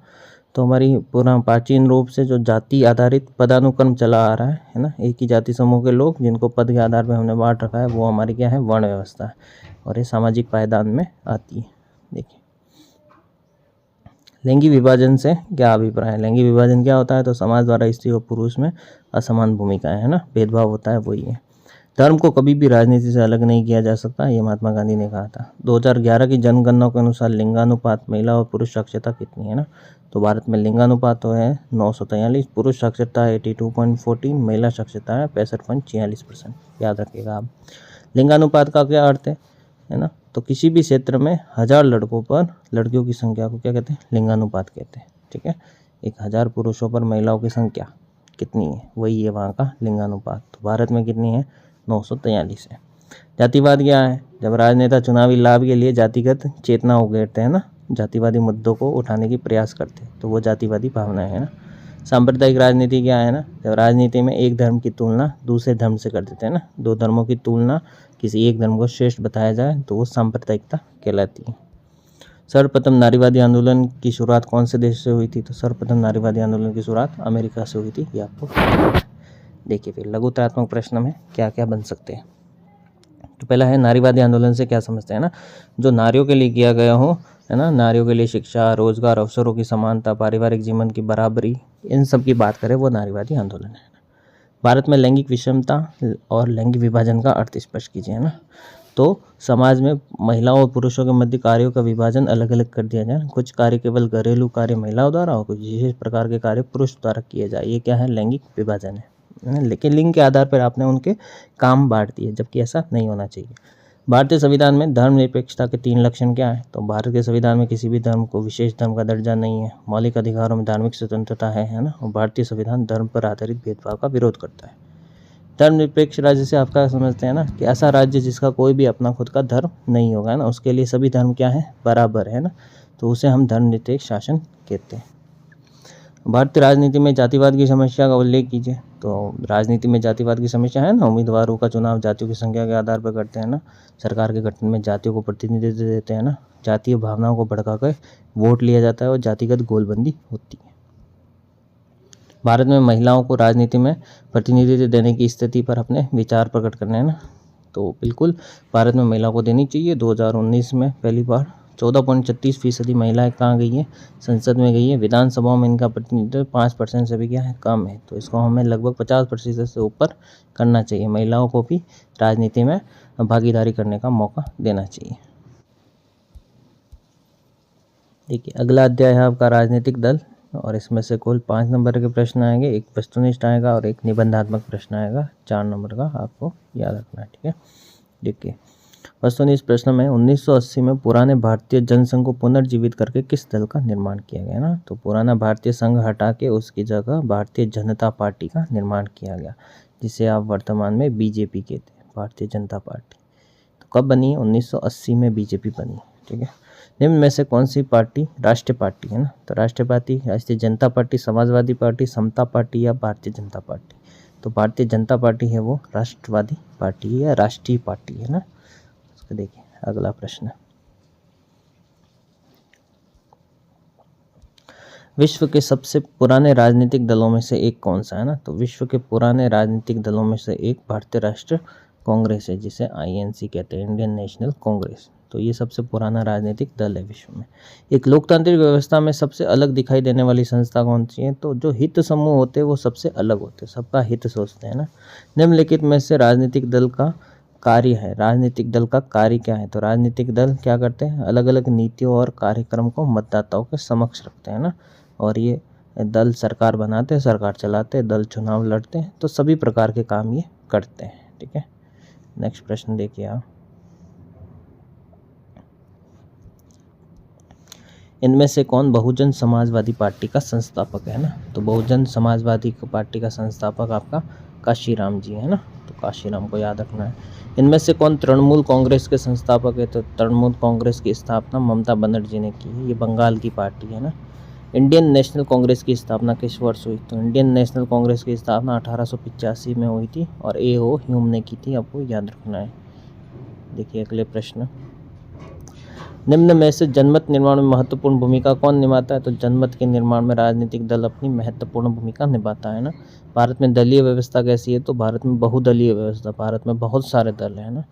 तो हमारी पूरा प्राचीन रूप से जो जाति आधारित पदानुक्रम चला आ रहा है ना, एक ही जाति समूह के लोग जिनको पद के आधार पर हमने बांट रखा है, वो हमारी क्या है, वर्ण व्यवस्था है, और ये सामाजिक पायदान में आती है। देखिए लैंगिक विभाजन से क्या अभिप्राय है। लैंगिक विभाजन क्या होता है, तो समाज द्वारा स्त्री और पुरुष में असमान भूमिकाएं है ना, भेदभाव होता है, वही है। धर्म को कभी भी राजनीति से अलग नहीं किया जा सकता, ये महात्मा गांधी ने कहा था। 2011 की जनगणना के अनुसार लिंगानुपात महिला और पुरुष साक्षरता कितनी है ना, तो भारत में लिंगानुपात तो है 943, पुरुष साक्षरता 82.14, महिला साक्षरता है 65.46%। याद रखिएगा आप। लिंगानुपात का क्या अर्थ है ना, तो किसी भी क्षेत्र में 1000 लड़कों पर लड़कियों की संख्या को क्या कहते हैं, लिंगानुपात कहते हैं। ठीक है, 1000 पुरुषों पर महिलाओं की संख्या कितनी है, वही है वहाँ का लिंगानुपात। तो भारत में कितनी है, 943 है। जातिवाद क्या है, जब राजनेता चुनावी लाभ के लिए जातिगत चेतना उगेरते हैं ना, जातिवादी मुद्दों को उठाने की प्रयास करते हैं, तो वो जातिवादी भावनाएं है ना। सांप्रदायिक राजनीति क्या है ना, जब राजनीति में एक धर्म की तुलना दूसरे धर्म से कर देते हैं ना, दो धर्मों की तुलना किसी एक धर्म को श्रेष्ठ बताया जाए तो वो सांप्रदायिकता कहलाती है। सर्वप्रथम नारीवादी आंदोलन की शुरुआत कौन से देश से हुई थी, तो सर्वप्रथम नारीवादी आंदोलन की शुरुआत अमेरिका से हुई थी, ये आपको। देखिए फिर लघुतरात्मक प्रश्न में क्या क्या बन सकते हैं। तो पहला है नारीवादी आंदोलन से क्या समझते हैं ना, जो नारियों के लिए किया गया हो है ना, नारियों के लिए शिक्षा, रोजगार, अवसरों की समानता, पारिवारिक जीवन की बराबरी, इन सब की बात करें वो नारीवादी आंदोलन है। भारत में लैंगिक विषमता और लैंगिक विभाजन का अर्थ स्पष्ट कीजिए है ना, तो समाज में महिलाओं और पुरुषों के मध्य कार्यों का विभाजन अलग अलग कर दिया जाए। कुछ कार्य केवल घरेलू कार्य महिलाओं द्वारा और कुछ विशेष प्रकार के कार्य पुरुष द्वारा किए जाए, ये क्या है, लैंगिक विभाजन है। लेकिन लिंग के आधार पर आपने उनके काम बांट दिए, जबकि ऐसा नहीं होना चाहिए। भारतीय संविधान में धर्मनिरपेक्षता के 3 लक्षण क्या है, तो भारत के संविधान में किसी भी धर्म को विशेष धर्म का दर्जा नहीं है, मौलिक अधिकारों में धार्मिक स्वतंत्रता है ना, और भारतीय संविधान धर्म पर आधारित भेदभाव का विरोध करता है। धर्मनिरपेक्ष राज्य से आप क्या समझते हैं ना, कि ऐसा राज्य जिसका कोई भी अपना खुद का धर्म नहीं होगा ना, उसके लिए सभी धर्म क्या है, बराबर है ना, तो उसे हम धर्मनिरपेक्ष शासन कहते हैं। भारतीय राजनीति में जातिवाद की समस्या का उल्लेख कीजिए, तो राजनीति में जातिवाद की समस्या है ना, उम्मीदवारों का चुनाव जातियों की संख्या के आधार पर करते हैं ना, सरकार के गठन में जातियों को प्रतिनिधित्व देते हैं ना, जातीय भावनाओं को भड़काकर वोट लिया जाता है और जातिगत गोलबंदी होती है। भारत में महिलाओं को राजनीति में प्रतिनिधित्व देने की स्थिति पर अपने विचार प्रकट करने हैं ना, तो बिल्कुल भारत में महिलाओं को देनी चाहिए। 2019 में पहली बार 14.36% महिलाएं कहाँ गई है, संसद में गई है। विधानसभाओं में इनका प्रतिनिधित्व 5% से भी क्या है, कम है, तो इसको हमें लगभग 50% से ऊपर करना चाहिए। महिलाओं को भी राजनीति में भागीदारी करने का मौका देना चाहिए। देखिए अगला अध्याय है आपका राजनीतिक दल, और इसमें से कुल 5 नंबर के प्रश्न आएंगे, एक वस्तुनिष्ठ आएगा और एक निबंधात्मक प्रश्न आएगा, 4 नंबर का आपको याद रखना है। ठीक है, देखिए वस्तुनिष्ठ प्रश्न में 1980 में पुराने भारतीय जनसंघ को पुनर्जीवित करके किस दल का निर्माण किया गया ना, तो पुराना भारतीय संघ हटा के उसकी जगह भारतीय जनता पार्टी का निर्माण किया गया, जिसे आप वर्तमान में बीजेपी कहते हैं, भारतीय जनता पार्टी। तो कब बनी है, 1980 में बीजेपी बनी। ठीक है, निम्न में से कौन सी पार्टी राष्ट्रीय पार्टी है ना, तो राष्ट्रीय पार्टी राष्ट्रीय जनता पार्टी, समाजवादी पार्टी, समता पार्टी या भारतीय जनता पार्टी। तो भारतीय जनता पार्टी है वो राष्ट्रवादी पार्टी या राष्ट्रीय पार्टी है ना। इसको देखिए अगला प्रश्न, विश्व के सबसे पुराने राजनीतिक दलों में से एक कौन सा है ना, तो विश्व के पुराने राजनीतिक दलों में से एक भारतीय राष्ट्रीय कांग्रेस है, जिसे INC कहते हैं, इंडियन नेशनल कांग्रेस। तो ये सबसे पुराना राजनीतिक दल है विश्व में। एक लोकतांत्रिक व्यवस्था में सबसे अलग दिखाई देने वाली संस्था कौन सी है, तो जो हित समूह होते हैं वो सबसे अलग होते हैं, सबका हित सोचते हैं ना। निम्नलिखित में से राजनीतिक दल का कार्य है, राजनीतिक दल का कार्य क्या है, तो राजनीतिक दल क्या करते हैं, अलग अलग नीतियों और कार्यक्रम को मतदाताओं के समक्ष रखते हैं ना, और ये दल सरकार बनाते हैं, सरकार चलाते हैं, दल चुनाव लड़ते हैं, तो सभी प्रकार के काम ये करते हैं। ठीक है, नेक्स्ट प्रश्न देखिए आप, इनमें से कौन बहुजन समाजवादी पार्टी का संस्थापक है ना, तो बहुजन समाजवादी पार्टी का संस्थापक आपका काशीराम जी है ना, तो काशीराम को याद रखना है। इनमें से कौन तृणमूल कांग्रेस के संस्थापक है, तो तृणमूल कांग्रेस की स्थापना ममता बनर्जी ने की है, ये बंगाल की पार्टी है ना। इंडियन नेशनल कांग्रेस की स्थापना किस वर्ष हुई, तो इंडियन नेशनल कांग्रेस की स्थापना 1885 में हुई थी और A.O. ह्यूम ने की थी, आपको याद रखना है। देखिए अगले प्रश्न, निम्न में से जनमत निर्माण में महत्वपूर्ण भूमिका कौन निभाता है? तो जनमत के निर्माण में राजनीतिक दल अपनी महत्वपूर्ण भूमिका निभाता है ना। भारत में दलीय व्यवस्था कैसी है? तो भारत में बहुदलीय व्यवस्था, भारत में बहुत सारे दल है ना।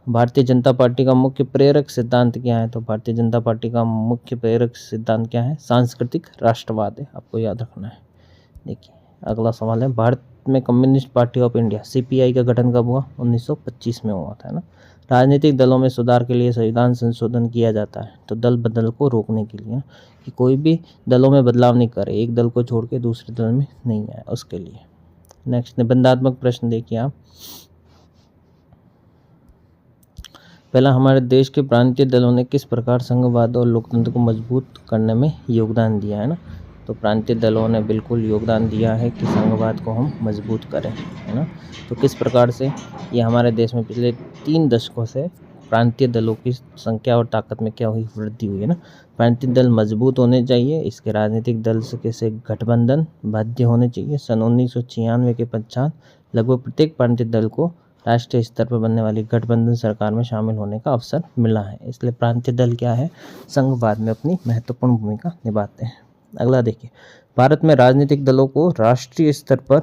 भारतीय जनता पार्टी का मुख्य प्रेरक सिद्धांत क्या है? तो भारतीय जनता पार्टी का मुख्य प्रेरक सिद्धांत क्या है? सांस्कृतिक राष्ट्रवाद है, आपको याद रखना है। देखिए अगला सवाल है, भारत में communist party of India CPI का गठन कब हुआ? 1925 में हुआ था, है ना। राजनीतिक दलों में सुधार के लिए संविधान संशोधन किया जाता है, तो दल बदल को रोकने के लिए, कि कोई भी दलों में बदलाव नहीं करे, एक दल को छोड़ के दूसरे दल में नहीं आए, उसके लिए। नेक्स्ट निबंधात्मक प्रश्न देखिए आप। पहला, हमारे देश के प्रांतीय दलों ने किस प्रकार संघवाद और लोकतंत्र को मजबूत करने में योगदान दिया है ना। तो प्रांतीय दलों ने बिल्कुल योगदान दिया है कि संघवाद को हम मजबूत करें, है ना। तो किस प्रकार से? ये हमारे देश में पिछले 3 दशकों से प्रांतीय दलों की संख्या और ताकत में क्या हुई? वृद्धि हुई है ना। प्रांतीय दल मजबूत होने चाहिए, इसके राजनीतिक दल से गठबंधन बाध्य होने चाहिए। सन 1996 के पश्चात लगभग प्रत्येक प्रांतीय दल को राष्ट्रीय स्तर पर बनने वाली गठबंधन सरकार में शामिल होने का अवसर मिला है, इसलिए प्रांतीय दल क्या है? संघवाद में अपनी महत्वपूर्ण भूमिका निभाते हैं। अगला देखिए, भारत में राजनीतिक दलों को राष्ट्रीय स्तर पर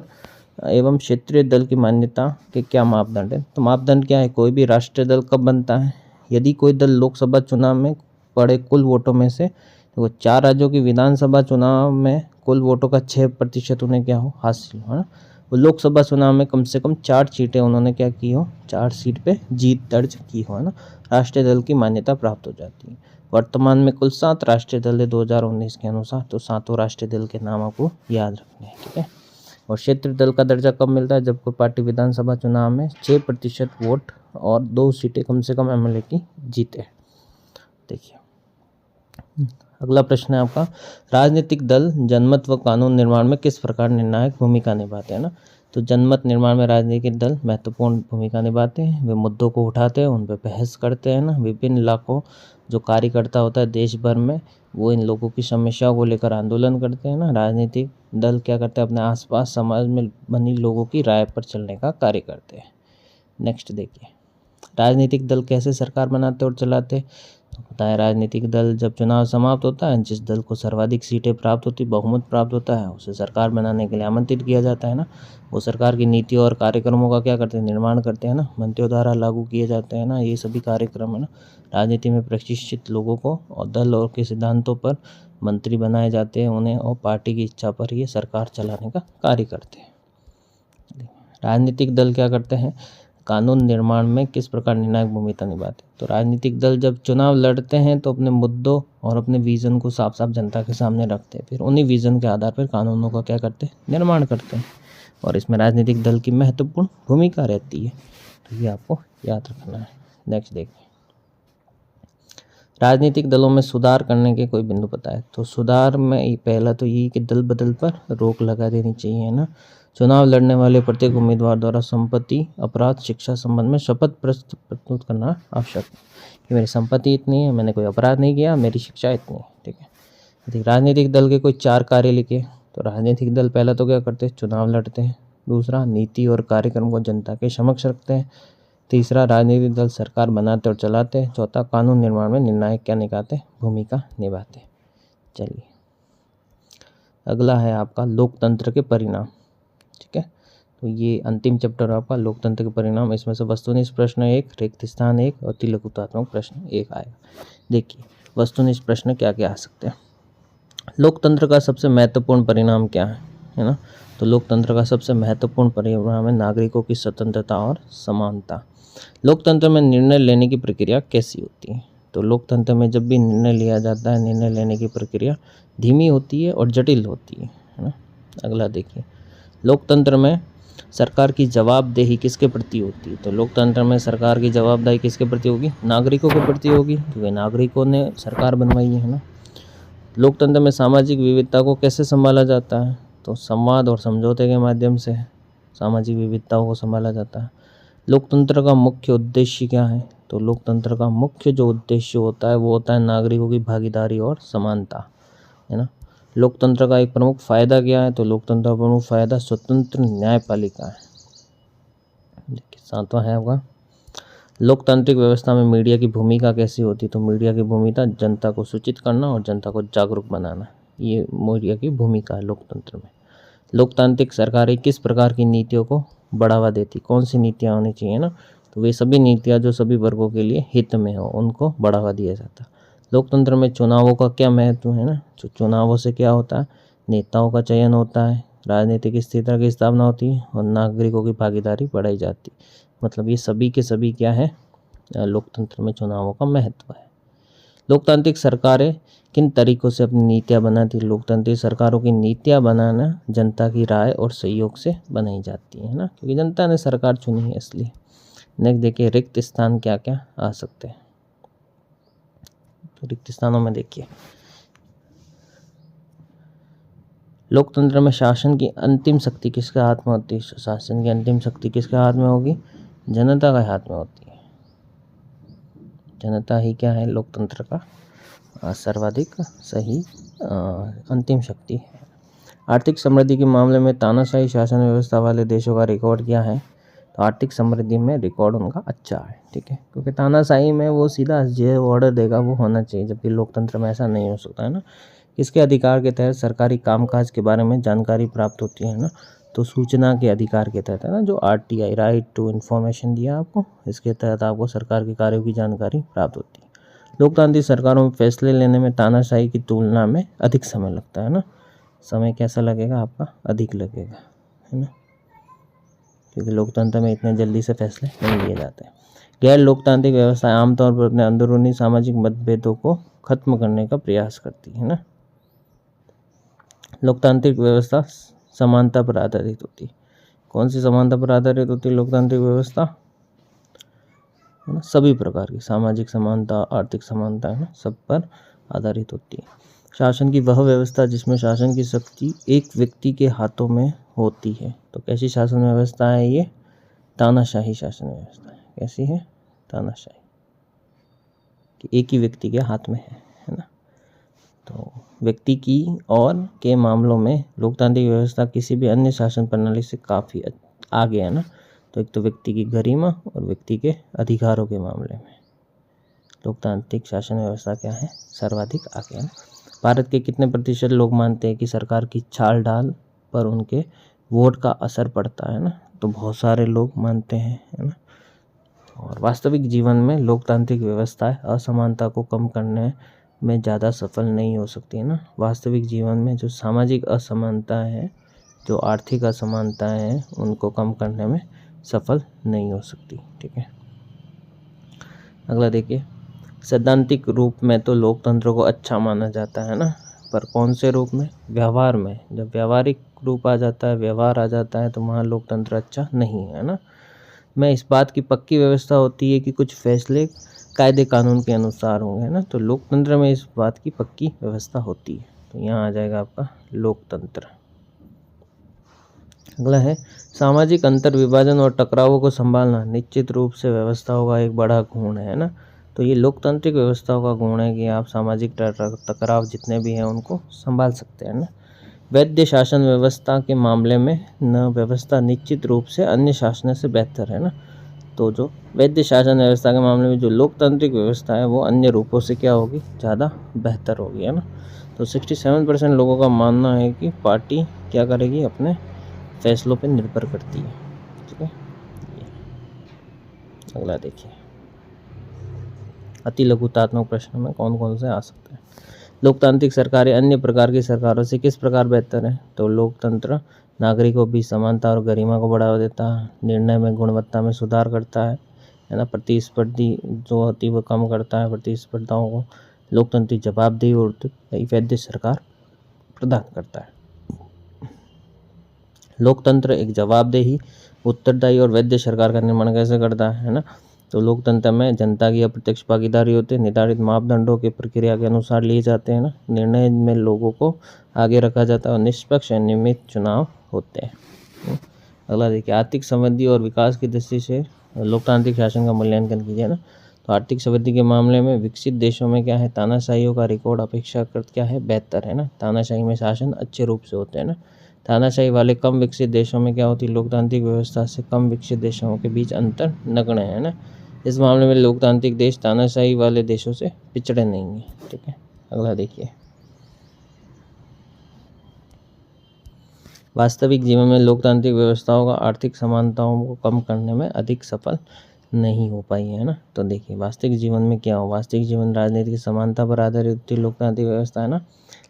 एवं क्षेत्रीय दल की मान्यता के क्या मापदंड है? तो मापदंड क्या है? कोई भी राष्ट्रीय दल कब बनता है? यदि कोई दल लोकसभा चुनाव में पड़े कुल वोटों में से, तो वो 4 राज्यों की विधानसभा चुनाव में कुल वोटों का 6% उन्हें क्या हो? हासिल हो, है ना। वो लोकसभा चुनाव में कम से कम 4 सीटें उन्होंने क्या की हो? 4 सीट पे जीत दर्ज की हो, है ना। राष्ट्रीय दल की मान्यता प्राप्त हो जाती है। वर्तमान में कुल 7 राष्ट्रीय दल है 2019 के अनुसार, तो 7 राष्ट्रीय दल के नाम आपको याद रखने हैं, ठीक है। और क्षेत्रीय दल का दर्जा कब मिलता है? जब कोई पार्टी विधानसभा चुनाव में 6% वोट और 2 सीटें कम से कम एमएलए की जीते। देखिए अगला प्रश्न है आपका, राजनीतिक दल जनमत व कानून निर्माण में किस प्रकार निर्णायक भूमिका निभाते हैं ना। तो जनमत निर्माण में राजनीतिक दल महत्वपूर्ण भूमिका निभाते हैं। वे मुद्दों को उठाते हैं, उन पर बहस करते हैं ना। विभिन्न लाखों जो कार्यकर्ता होता है देश भर में, वो इन लोगों की समस्याओं को लेकर आंदोलन करते हैं ना। राजनीतिक दल क्या करते हैं? अपने आसपास समाज में बनी लोगों की राय पर चलने का कार्य करते हैं। नेक्स्ट देखिए, राजनीतिक दल कैसे सरकार बनाते और चलाते? तो पता है, राजनीतिक दल जब चुनाव समाप्त होता है, जिस दल को सर्वाधिक सीटें प्राप्त होती, बहुमत प्राप्त होता है, उसे सरकार बनाने के लिए आमंत्रित किया जाता है ना। वो सरकार की नीतियों और कार्यक्रमों का क्या करते हैं? निर्माण करते हैं ना। मंत्रियों द्वारा लागू किए जाते हैं ना ये सभी कार्यक्रम, है ना। राजनीति में प्रशिक्षित लोगों को और दल और के सिद्धांतों पर मंत्री बनाए जाते हैं उन्हें, और पार्टी की इच्छा पर ये सरकार चलाने का कार्य करते हैं। राजनीतिक दल क्या करते हैं? कानून निर्माण में किस प्रकार निर्णायक भूमिका निभाते हैं? तो राजनीतिक दल जब चुनाव लड़ते हैं तो अपने मुद्दों और अपने विजन को साफ साफ जनता के सामने रखते हैं, फिर उन्हीं विजन के आधार पर कानूनों का क्या करते हैं? निर्माण करते हैं, और इसमें राजनीतिक दल की महत्वपूर्ण भूमिका रहती है, तो ये आपको याद रखना है। नेक्स्ट देखिए, राजनीतिक दलों में सुधार करने के कोई बिंदु पता है? तो सुधार में पहला तो यही कि दल बदल पर रोक लगा देनी चाहिए, है ना। चुनाव लड़ने वाले प्रत्येक उम्मीदवार द्वारा संपत्ति, अपराध, शिक्षा संबंध में शपथ प्रस्तुत करना आवश्यक है कि मेरी संपत्ति इतनी है, मैंने कोई अपराध नहीं किया, मेरी शिक्षा इतनी है, ठीक है। यदि राजनीतिक दल के कोई 4 कार्य लिखे, तो राजनीतिक दल पहला तो क्या करते हैं? चुनाव लड़ते हैं। दूसरा, नीति और कार्यक्रम को जनता के समक्ष रखते हैं। तीसरा, राजनीतिक दल सरकार बनाते और चलाते हैं। चौथा, कानून निर्माण में निर्णायक क्या निभाते? भूमिका निभाते। चलिए अगला है आपका लोकतंत्र के परिणाम, ठीक है। तो ये अंतिम चैप्टर आपका लोकतंत्र के परिणाम। इसमें से वस्तुनिष्ठ प्रश्न 1, रिक्त स्थान 1 और तिलकुतात्मक प्रश्न 1 आएगा। देखिए वस्तुनिष्ठ प्रश्न क्या क्या आ सकते हैं। लोकतंत्र का सबसे महत्वपूर्ण परिणाम क्या है ना। तो लोकतंत्र का सबसे महत्वपूर्ण परिणाम है नागरिकों की स्वतंत्रता और समानता। लोकतंत्र में निर्णय लेने की प्रक्रिया कैसी होती है? तो लोकतंत्र में जब भी निर्णय लिया जाता है, निर्णय लेने की प्रक्रिया धीमी होती है और जटिल होती है ना। अगला देखिए, लोकतंत्र में सरकार की जवाबदेही किसके प्रति होती है? तो लोकतंत्र में सरकार की जवाबदेही किसके प्रति होगी? नागरिकों के प्रति होगी, क्योंकि नागरिकों ने सरकार बनवाई है ना। लोकतंत्र में सामाजिक विविधता को कैसे संभाला जाता है? तो संवाद और समझौते के माध्यम से सामाजिक विविधताओं को संभाला जाता है। लोकतंत्र का मुख्य उद्देश्य क्या है? तो लोकतंत्र का मुख्य जो उद्देश्य होता है वो होता है नागरिकों की भागीदारी और समानता, है ना। लोकतंत्र का एक प्रमुख फायदा क्या है? तो लोकतंत्र का प्रमुख फायदा स्वतंत्र न्यायपालिका है। देखिए 7वां है आपका, लोकतांत्रिक व्यवस्था में मीडिया की भूमिका कैसी होती? तो मीडिया की भूमिका जनता को सूचित करना और जनता को जागरूक बनाना, ये मीडिया की भूमिका है लोकतंत्र में। लोकतांत्रिक सरकारें किस प्रकार की नीतियों को बढ़ावा देती? कौन सी नीतियाँ होनी चाहिए ना? तो वे सभी नीतियाँ जो सभी वर्गों के लिए हित में हो, उनको बढ़ावा दिया जाता है। लोकतंत्र में चुनावों का क्या महत्व है ना? तो चुनावों से क्या होता है? नेताओं का चयन होता है, राजनीतिक स्थिरता की स्थापना होती है और नागरिकों की भागीदारी बढ़ाई जाती है। मतलब ये सभी के सभी क्या है? लोकतंत्र में चुनावों का महत्व है। लोकतांत्रिक सरकारें किन तरीकों से अपनी नीतियाँ बनाती? लोकतांत्रिक सरकारों की नीतियाँ बनाना जनता की राय और सहयोग से बनाई जाती है ना, क्योंकि जनता ने सरकार चुनी है इसलिए। नेक्स्ट देखिए, रिक्त स्थान क्या क्या आ सकते हैं? तो रिक्त स्थानों में देखिए, लोकतंत्र में शासन की अंतिम शक्ति किसके हाथ में होती है? शासन की अंतिम शक्ति किसके हाथ में होगी? जनता के हाथ में होती है। जनता ही क्या है? लोकतंत्र का सर्वाधिक सही अंतिम शक्ति है। आर्थिक समृद्धि के मामले में तानाशाही शासन व्यवस्था वाले देशों का रिकॉर्ड क्या है? तो आर्थिक समृद्धि में रिकॉर्ड उनका अच्छा है, ठीक है, क्योंकि तानाशाही में वो सीधा जो ऑर्डर देगा वो होना चाहिए, जबकि लोकतंत्र में ऐसा नहीं हो सकता है ना। इसके अधिकार के तहत सरकारी कामकाज के बारे में जानकारी प्राप्त होती है ना, तो सूचना के अधिकार के तहत है ना, जो RTI राइट टू इन्फॉर्मेशन दिया आपको, इसके तहत आपको सरकार के कार्यों की जानकारी प्राप्त होती है। लोकतांत्रिक सरकारों में फैसले लेने में तानाशाही की तुलना में अधिक समय लगता है ना। समय कैसा लगेगा आपका? अधिक लगेगा, है ना, क्योंकि लोकतंत्र में इतने जल्दी से फैसले नहीं लिए जाते। गैर लोकतांत्रिक व्यवस्था आमतौर पर अपने अंदरूनी सामाजिक मतभेदों को खत्म करने का प्रयास करती है ना। लोकतांत्रिक व्यवस्था समानता पर आधारित होती है। कौन सी समानता पर आधारित होती है लोकतांत्रिक व्यवस्था? है ना, सभी प्रकार की सामाजिक समानता, आर्थिक समानता, है ना, सब पर आधारित होती है। शासन की वह व्यवस्था जिसमें शासन की शक्ति एक व्यक्ति के हाथों में होती है। तो कैसी शासन व्यवस्था है ये? तानाशाही शासन व्यवस्था है। कैसी है? तानाशाही, कि एक ही व्यक्ति के हाथ में है ना। तो व्यक्ति की और के मामलों में लोकतांत्रिक व्यवस्था किसी भी अन्य शासन प्रणाली से काफ़ी आगे है ना। तो एक तो व्यक्ति की गरिमा और व्यक्ति के अधिकारों के मामले में लोकतांत्रिक शासन व्यवस्था क्या है? सर्वाधिक आगे है। भारत के कितने प्रतिशत लोग मानते हैं कि सरकार की चाल ढाल पर उनके वोट का असर पड़ता है ना? तो बहुत सारे लोग मानते हैं, है ना। और वास्तविक जीवन में लोकतांत्रिक व्यवस्थाएं असमानता को कम करने में ज़्यादा सफल नहीं हो सकती है ना। वास्तविक जीवन में जो सामाजिक असमानता है, जो आर्थिक असमानता है, उनको कम करने में सफल नहीं हो सकती, ठीक है। अगला देखिए, सैद्धांतिक रूप में तो लोकतंत्र को अच्छा माना जाता है ना, पर कौन से रूप में? व्यवहार में। जब व्यावहारिक रूप आ जाता है, व्यवहार आ जाता है, तो वहाँ लोकतंत्र अच्छा नहीं है ना। में इस बात की पक्की व्यवस्था होती है कि कुछ फैसले कायदे कानून के अनुसार होंगे, है ना। तो लोकतंत्र में इस बात की पक्की व्यवस्था होती है। तो यहाँ आ जाएगा आपका लोकतंत्र। अगला है, सामाजिक अंतर विभाजन और टकरावों को संभालना निश्चित रूप से व्यवस्थाओं का एक बड़ा गुण है ना। तो ये लोकतांत्रिक व्यवस्थाओं का गुण है कि आप सामाजिक टकराव जितने भी हैं उनको संभाल सकते हैं ना। वैध शासन व्यवस्था के मामले में न व्यवस्था निश्चित रूप से अन्य शासन से बेहतर है ना। तो जो वैध शासन व्यवस्था के मामले में जो लोकतांत्रिक व्यवस्था है वो अन्य रूपों से क्या होगी? ज़्यादा बेहतर होगी, है ना। तो 67% लोगों का मानना है कि पार्टी क्या करेगी? अपने फैसलों पर निर्भर करती है, ठीक है। अगला देखिए, अति लघुतात्मक प्रश्न में कौन कौन से आ सकते हैं? लोकतांत्रिक सरकारें अन्य प्रकार की सरकारों से किस प्रकार बेहतर है? तो लोकतंत्र नागरिकों की समानता और गरिमा को बढ़ावा देता है, निर्णय में गुणवत्ता में सुधार करता है ना, प्रतिस्पर्धी जो होती है वो कम करता है प्रतिस्पर्धाओं को, लोकतांत्रिक जवाबदेही और वैध सरकार प्रदान करता है। लोकतंत्र एक जवाबदेही, उत्तरदायी और वैध सरकार का निर्माण कैसे करता है ना। तो लोकतंत्र में जनता की अप्रत्यक्ष भागीदारी होती है, निर्धारित मापदंडों के प्रक्रिया के अनुसार लिए जाते हैं ना, निर्णय में लोगों को आगे रखा जाता है और निष्पक्ष और नियमित चुनाव होते हैं। अगला देखिए, आर्थिक समृद्धि और विकास की दृष्टि से लोकतांत्रिक शासन का मूल्यांकन कीजिए ना। तो आर्थिक समृद्धि के मामले में विकसित देशों में क्या है? तानाशाहियों का रिकॉर्ड अपेक्षाकृत क्या है? बेहतर है ना। तानाशाही में शासन अच्छे रूप से होते हैं ना। तानाशाही वाले कम विकसित देशों में क्या होती है? लोकतांत्रिक व्यवस्था से कम विकसित देशों के बीच अंतर नगण्य है ना। इस मामले में लोकतांत्रिक देश तानाशाही वाले देशों से पिछड़े नहीं हैं। ठीक है, अगला देखिए। वास्तविक जीवन में लोकतांत्रिक व्यवस्थाओं का आर्थिक समानताओं को कम करने में अधिक सफल नहीं हो पाई है ना। तो देखिए वास्तविक जीवन में क्या हो, वास्तविक जीवन राजनीतिक समानता पर आधारित लोकतांत्रिक व्यवस्था है ना।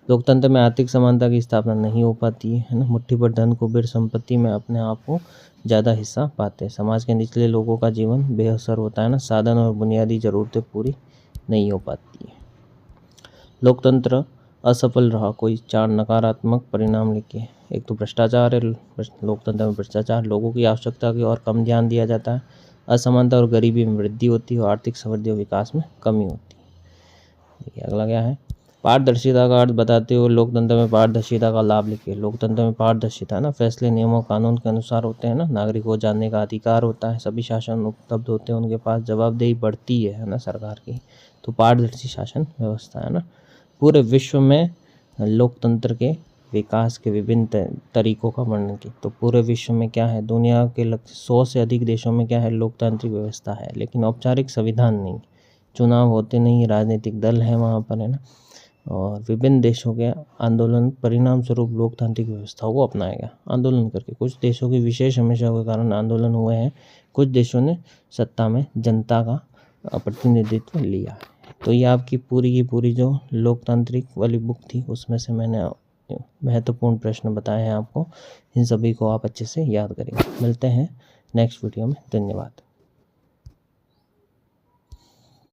लोकतंत्र में आर्थिक समानता की स्थापना नहीं हो पाती है ना। मुट्ठी भर धन कुबेर संपत्ति में अपने आप को ज़्यादा हिस्सा पाते हैं। समाज के निचले लोगों का जीवन बेअसर होता है ना। साधन और बुनियादी ज़रूरतें पूरी नहीं हो पाती है। लोकतंत्र असफल रहा। कोई 4 नकारात्मक परिणाम लिखिए। एक तो भ्रष्टाचार है। लोकतंत्र में भ्रष्टाचार, लोगों की आवश्यकता की और कम ध्यान दिया जाता है। असमानता और गरीबी में वृद्धि होती है और आर्थिक समृद्धि और विकास में कमी होती है। देखिए अगला क्या है। पारदर्शिता का अर्थ बताते हुए लोकतंत्र में पारदर्शिता का लाभ लिखिए। लोकतंत्र में पारदर्शिता है ना, फैसले नियमों कानून के अनुसार होते हैं ना। नागरिक को जानने का अधिकार होता है। सभी शासन उपलब्ध होते हैं उनके पास। जवाबदेही बढ़ती है ना सरकार की। तो पारदर्शी शासन व्यवस्था है ना। पूरे विश्व में लोकतंत्र के विकास के विभिन्न तरीकों का वर्णन की। तो पूरे विश्व में क्या है, दुनिया के 100 से अधिक देशों में क्या है, लोकतांत्रिक व्यवस्था है, लेकिन औपचारिक संविधान नहीं। चुनाव होते नहीं, राजनीतिक दल है वहाँ पर है ना। और विभिन्न देशों के आंदोलन परिणाम स्वरूप लोकतांत्रिक व्यवस्थाओं को अपनाया गया। आंदोलन करके कुछ देशों की विशेष हमेशा के कारण आंदोलन हुए हैं। कुछ देशों ने सत्ता में जनता का प्रतिनिधित्व लिया। तो ये आपकी पूरी की पूरी जो लोकतांत्रिक वाली बुक थी उसमें से मैंने महत्वपूर्ण प्रश्न बताए हैं आपको। इन सभी को आप अच्छे से याद करेंगे। मिलते हैं नेक्स्ट वीडियो में। धन्यवाद।